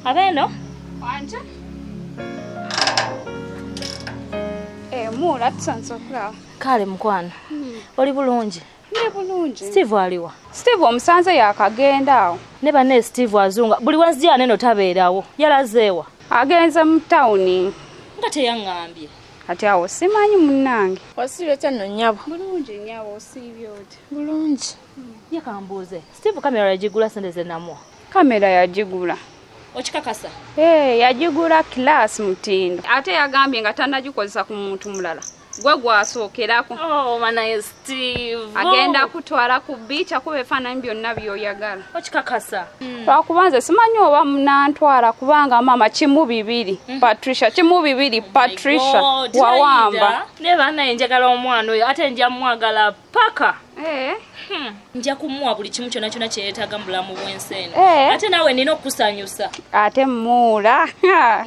Abeno? Wanje? Mula tusansokula. Kale mukwana. Oli bulungi? Ndi bulungi. Steve aliwa? Steve omusanze yakagenda awo. Ne banne Steve azunga. Buli wazija neno tabeerawo. Yalazeewa. Agenze mu town. Nga teyangambye. Kati awo simanyi munnange. Wasibye kyano nyabo. Bulungi nyabo osibye oti. Bulungi. Yakambuuze. Steve kamera yagigula sente ze namwa. Kamera yagigula. Okikakasa? Yagigula class mutindo. Ate yagambye nga tanagikozesa ku muntu mulala. Gwe gwasookerako. Oh, mana Steve. Agenda kutwala ku beach akube ebifaananyi byonna by'oyagala. Okikakasa? Lwakubanze simanyi oba munantwala kubanga mama kimu bibiri. Patricia kimu bibiri. Patricia wawamba. Ne bana njagala omwana oyo ate nja mwagala paka. Nja kumuwa buli kimu kyonna kyonna kyeyetaaga mu bulamu bw'ensi. Ate nawe nina okusanyusa. Ate muula.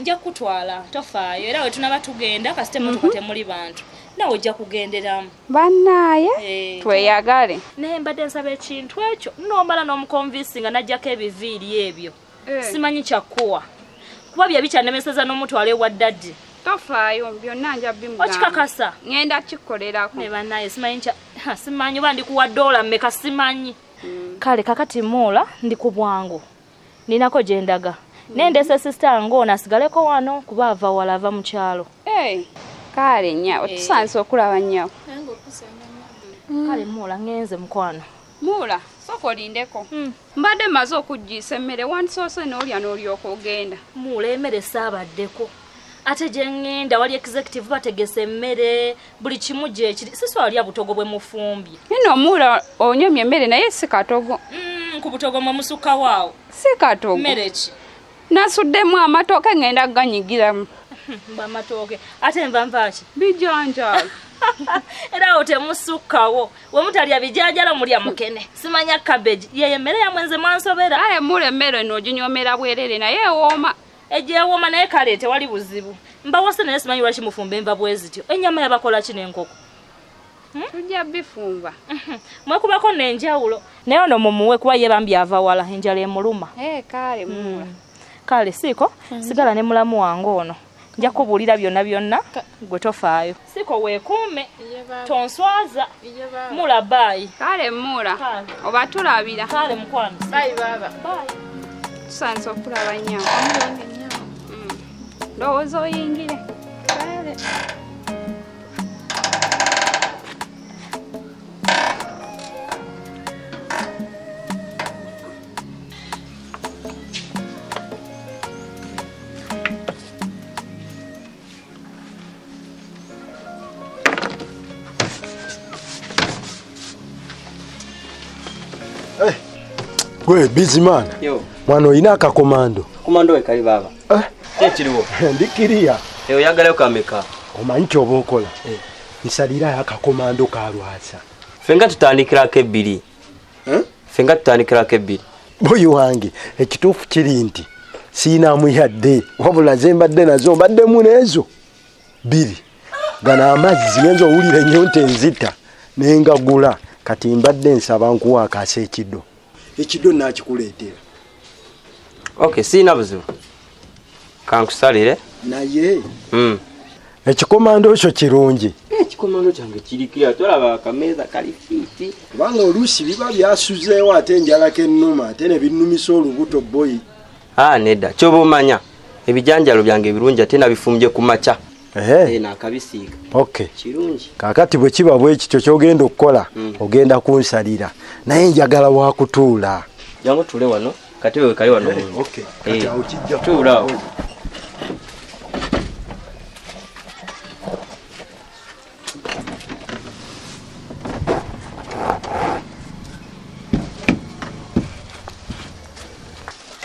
Nja kutwala tofaayo era we tunaba tugenda kasite motoka temuli bantu. Nawe ojja kugenderamu. Bannaye tweyagale. Naye mbadde nsaba ekintu ekyo n'omala n'omukonvinsinga n'ajjako ebiviiri ebyo. Simanyi kyakkuwa. Kuba bye bikyanemeseza n'omutwala ewa ddaddi. Tofaayo byonna nja bimugamba. Okikakasa? Ngenda kikolerako. Ne bannaye simanyi oba ndikuwa $1 mmeka simanyi. Kale kakati muula ndi ku bwangu. Ninako gye ndaga. Nendese sister ng'ono asigaleko wano kuba ava wala ava mu kyalo. Kale nyawo tusanze okulaba nyawo. Kale muula ngenze mukwano. Muula soko lindeko. Mbadde maze okujjisa emmere wansoose n'olya n'olyoka ogenda. Muula emmere saabaddeko. Ate gye ngenda wali executive bategese emmere buli kimu gye kiri. Siswalya butogo bwe mufumbye. Nno muula onyomye emmere naye si katogo. Ku butogo mwe musukka waawo. Si katogo. Mmere ki? Nasuddemu amatooke ngenda ganyigiramu. Mba amatooke. Ate nva ki? Bijanjalo. Era otemusukkawo. We mutalya bijanjalo mulya mukene. Simanya cabbage. Ye emmere ya mwenze mwansobera. Ale muula emmere n'oginyomera bwerere naye ewooma. Ejewooma naye kale tewali buzibu. Mbawase naye simanyi lwaki mufumba enva bwe zityo. Ennyama yabakola ki n'enkoko? Tujja bifumba. Mwekubako n'enjawulo. Naye ono mumuwe kuba ye bambi ava wala enjala emuluma. Kale muula. Kale siiko sigala ne mulamu wange ono. Nja kubuulira byonna gwe tofaayo. Siiko weekuume. Tonswaza. Muula baayi. Kale muula. Oba tulabira. Kale mukwano. Bye baba. Bye. Tusanze okulaba nyawo. Ndowooza oyingire. Kale. Gwe busy man. Yo. Mwana oyina akakomando. Komando we kali baba. Kyekiriwo. Ndikiriya. Oyagala kameka. Omanyi kyoba okola. Nsalira akakomando kalwasa. Fenga tutandikirako ebbiri. Fenga tutandikirako ebbiri. Boyi wange ekituufu kiri nti siinamu yadde wabula ze mbadde nazo mbaddemu n'ezo bbiri. Gana amazzi genza owulira ennyonta enzita n'engagula kati mbadde nsaba nkuwa akaasa ekiddo. Ekiddo nakikuleetera. Okay, siina buzibu. Kankusalire. Naye. Ekikomando ekyo kirungi. Ekikomando kyange kirikira tolaba akameeza kali fiti. Kubanga oluusi biba byasuzeewo ate enjalako ennuma ate ne binnumisa olubuto boyi. Nedda kyoba omanya ebijanjalo byange ebirungi ate nabifumbye ku makya. Nakabisiiga. Okay. Kirungi. Kaakati bwe kiba bwe kityo kyogenda okukola ogenda kunsalira naye njagala wakutuula. Jangu tule wano kati we kali wano. Okay. Kati awo kijja tuula.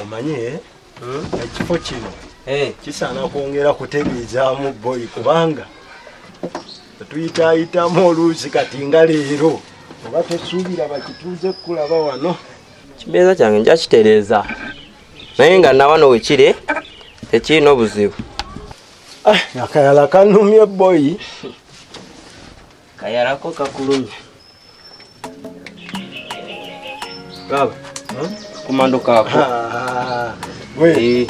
Omanye ekifo kino kisaana kwongera kutegeezaamu boyi kubanga tuyitaayitamu oluusi kati nga leero oba tesuubira bakituuze kulaba wano. Kimeeza kyange nja kitereeza naye nga nawano wekiri tekirina obuzibu. Akayala kanumye boyi. Kayalako kakulumye. Baba, komando kako. We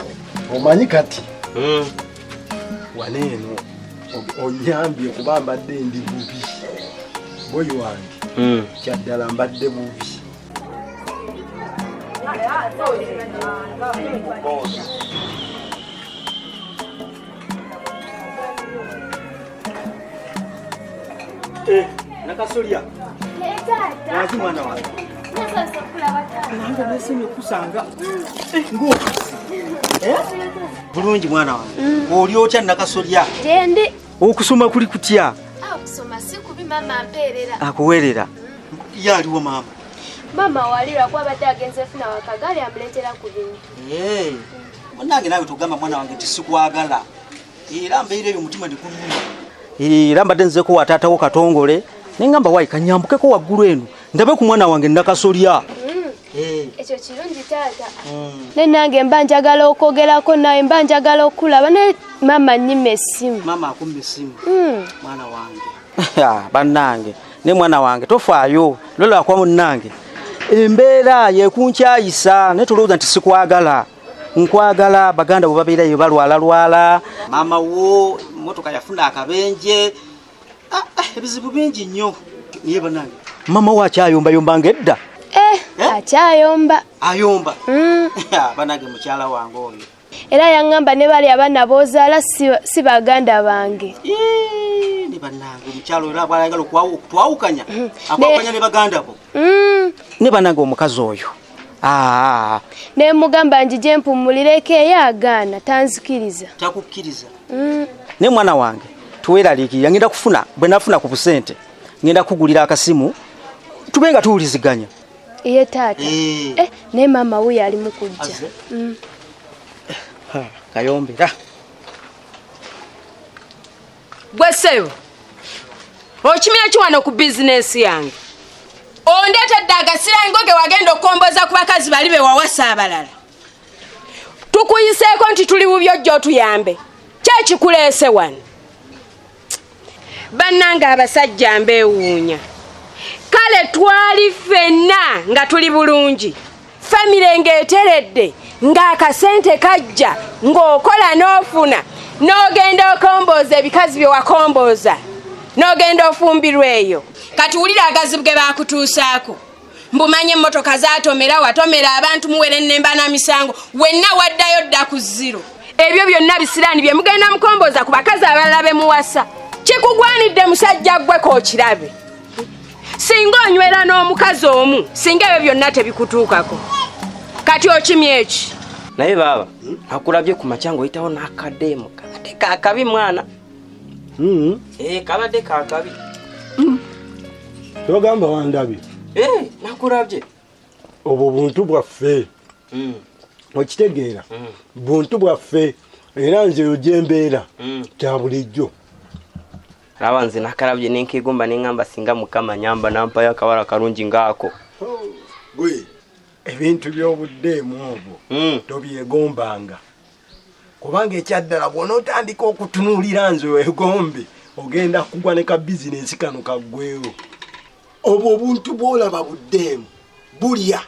omanyi kati waneeno onyambye kuba mbadde ndi bubi boyi wange kyaddala mbadde bubi Nakasolya. Wazi mwana wange. Nanga nasemye kusanga. Ngo. Bulungi mwana wange. Oli otya nakasolya. Gende. Okusoma kuli kutya? Kusoma sikubi mama mperera. Akuwerera. Yaliwo mama. Mama walira kwa batagenze funa wakagali amletera ku bintu. Munange nawe tugamba mwana wange tisikwagala. Era mbeire yo mutima ndikuluma. Era mbadde nzeko watatawo katongole nengamba wayi kanyambukeko waggulu eno ndabe ku mwana wange nakasolya. Ekyo kirungi taata. Nenange mbanjagala okwogerako nawe mbanjagala okulaba ne mama nyime essimu. Mama akumbe essimu. Mwana wange. Bannange ne mwana wange tofaayo lola kwa munnange. Embeera yekunkyayisa ne tulowooza nti sikwagala. Nkwagala baganda bwe babeerayo balwala mama wo motoka yafuna akabenje ebizibu bingi nnyo niye banange mama wo akyayomba ngedda akyayomba ayomba banange mukyala wange oyo era yaŋŋamba ne bali abaana boozaala si baganda bange ne banange mukyala era bw'ayagala okutwawukanya akwawukanya ne baganda bo ne banange omukazi oyo ne mugamba njije mpumulireko eyagaana tanzikiriza takukkiriza ne mwana wange tuweraliikirira ngenda kufuna bwe nafuna ku busente ngenda kugulira akasimu tubenga tuwuliziganya iye taata ne mama we yali mukujja kayombera gweseyo okimira kiwano ku bizinesi yange ondetedde agasirango ge wagenda okukomboza ku bakazi bali be wawasa abalala tukuyiseeko nti tuli bubyo jjo otuyambe kyekikuleese wano bannange abasajja mbeewuunya kale twali ffenna nga tuli bulungi famire ng'eteredde ng'akasente kajja ng'okola n'ofuna n'ogenda okombooza ebikazi bye wakombooza n'ogenda ofumbirwa eyo kati wulira agazibu ge baakutuusaako mbumanye emmotoka zaatomera watomera abantu muwere nnemba na misango wenna waddayo dda ku ziro ebyo byonna bisiraani bye mugenda mukombooza ku bakazi abalala be muwasa kikugwanidde musajja gwe kookirabe singa onywera n'omukazi omu singa ebyo byonna tebikutuukako kati okimye eki naye baaba akulabye ku macyango oyitawo n'akadeemu kabadde kaakabi mwana kabadde kaakabi togamba wandabye nakulabye obwo buntu bwaffe okitegeera buntu bwaffe era nze yo gyembeera kya bulijjo laba nze nakalabye nenkegomba neŋŋamba singa mukama nyamba nampayo akawala kalungi ngaako gwe ebintu by'obuddeemu obwo tobyegombanga kubanga ekyaddala bw'onootandika okutunuulira nze wegombe ogenda kugwa ne ka bizinensi kano kaggwewo obwo obuntu bw'olaba buddeemu bulya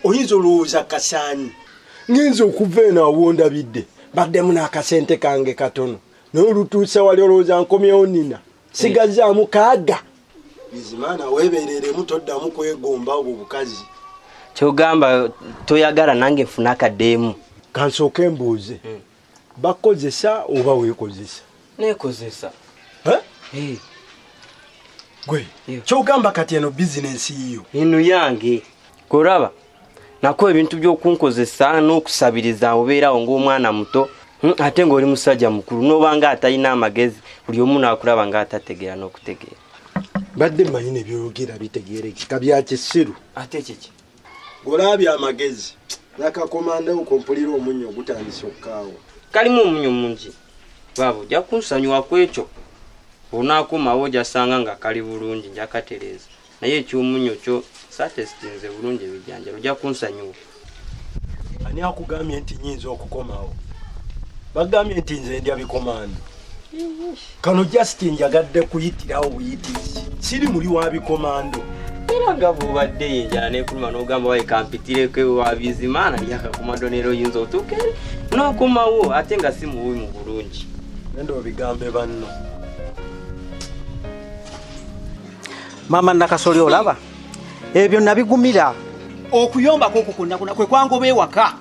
oyinza olowooza kasaanyi ngenza okuva eno awondabidde baddemu n'akasente kange katono naye olutuusa wali olowooza nkomyewo nina sigazaamu kaaga bizimaana weebereremu toddamu kwegomba obwo bukazi kyogamba toyagala nange nfuna akaddeemu kansooke mbuuze bakozesa oba weekozesa neekozesa gwe kyogamba kati eno bizinensi yo eno yange koraba nako ebintu by'okunkozesa n'okusabiriza obeerawo ng'omwana muto ate ng'oli musajja mukulu n'obanga atalina amagezi buli omu naakulaba ng'atategeera n'okutegeera badde mmanyi ne byogera bitegeera ekika bya kisiru ate kiki ng'olabye amagezi nakakomandawo kompulira omunnyo ogutandisa okukaawa kalimu omunnyo mungi baabo ojja kunsonyiwa ku ekyo onaakomawo ojasanga nga kali bulungi njakatereeza naye ekyomunnyo kyo satesitinze bulungi ebijjanjalo ojja kunsonyiwa ani akugambye nti nyinza okukomawo bagambye nti nze ndya bikomando kano Justin njagadde kuyitirawo buyitizi siri muli wa bikomando Iraga bubadde yenjala nekuluma n'ogamba wayi kampitireko wabizimana lyakakumadonero yinza otuke n'okumawo ate nga si muwi mu bulungi. Nendo bigambe banno. Mama Nakasoli olaba ebyo nabigumira okuyomba koko kunakuna kwe kwangobe waka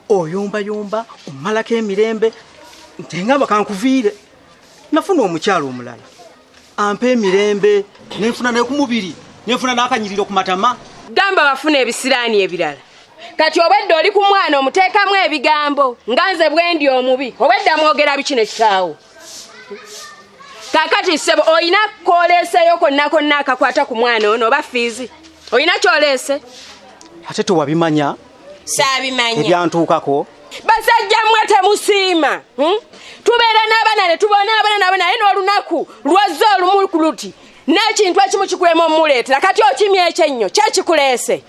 oyomba yomba omalako emirembe ntenga bakankuviire nafuna omukyalo omulala ampa emirembe nenfuna ne ku mubiri nenfuna n'akanyiriro ku matama gamba bafuna ebisiraani ebirala kati obwedde oli ku mwana omuteekamu ebigambo nganze bwendi omubi obwedde mwogera bikino kitaawo kakati sebo oyina koleseyo konna akakwata ku mwana ono oba fiizi oyina kyolese ate tewabimanya saabimanya ebyantuukako basajja mmwe temusiima tubeera n'abaana ne tubona abaana nabo naye n'olunaku lwazza olumu luti n'ekintu ekimu kikulema omuleetera kati okimya ekyennyo kyekikuleese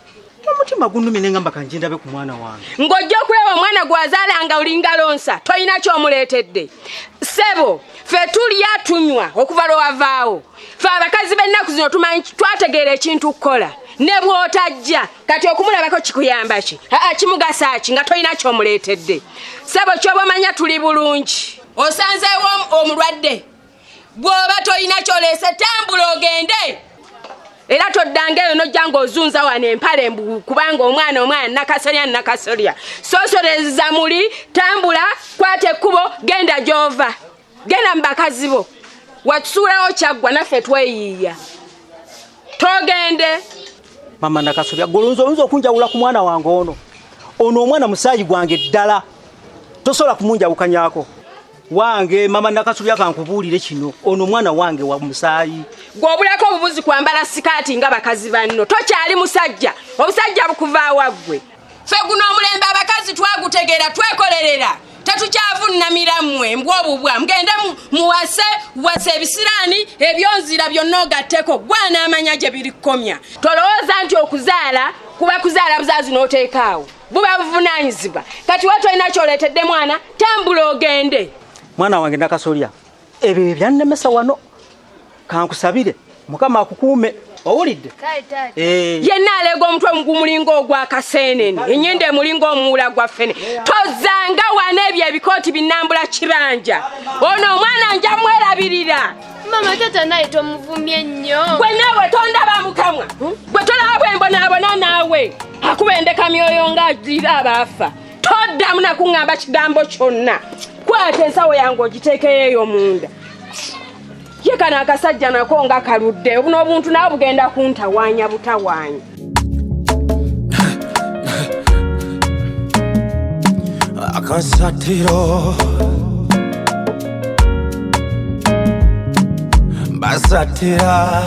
omutima gunnumye ne ngamba kanjendabe ku mwana wange ng'ojja okulaba omwana gwazaala nga olinga lonsa tolina ky'omuleetedde sebo ffe tulya tunywa okuva lwe wavaawo ffe abakazi b'ennaku zino tumanyi twategeera ekintu kukola ne bw'otajja kati okumulabako kikuyamba ki kimugasa ki nga tolina ky'omuleetedde sebo ky'oba omanya tuli bulungi osanzeewo omulwadde bw'oba tolina ky'oleese tambula ogende era toddangaeyo n'ojja ng'ozunza wano empale kubanga omwana nakasolya sosoleza muli tambula kwata ekkubo genda gy'ova genda mu bakazi bo watusuulawo kyaggwa naffe tweyiiya togende Mama Nakasoli golonzo oyinza okunjawula ku mwana wange ono omwana musaayi gwange ddala tosobola kumunjawukanyako wange Mama Nakasoli akankubuulire kino ono omwana wange wa musaayi gw'obulako obubuzi kwambala sikaati nga bakazi banno tokyali musajja obusajja bukuvaawa ggwe ffe guno omulembe abakazi twagutegeera twekolerera tetukyavunamira mmwe mbwobubwa mugende muwase ebisiraani ebyonzira byonna ogatteko gwana amanya gye birikomya tolowooza nti okuzaala kuba kuzaala buzaazi n'oteekaawo buba buvunaanyizibwa kati we tolina kyoleetedde mwana tambula ogende mwana wange Nakasoli ebyo ebyannemesa wano kankusabire mukama akukuume owulidde yenna aleega omutwe omugumulinga ogw'akaseenene ennyindi emulinga omuwula gwa ffene tozanga wano ebyo ebikooti binnambula kibanja ono omwana nja mwerabirira mama tata naye tomuvumye ennyo gwe naawe tondaba mukamwa gwe tolaba bwembonaabona naawe akubendeka myoyo ng'agirira abaafa toddamu nakuŋŋamba kigambo kyonna kwata ensawo yange ogiteekeyo eyo munda ye kano akasajja nako nga kaludde buno obuntu nawe bugenda kuntawaanya butawaanya AKASATTIRO basatira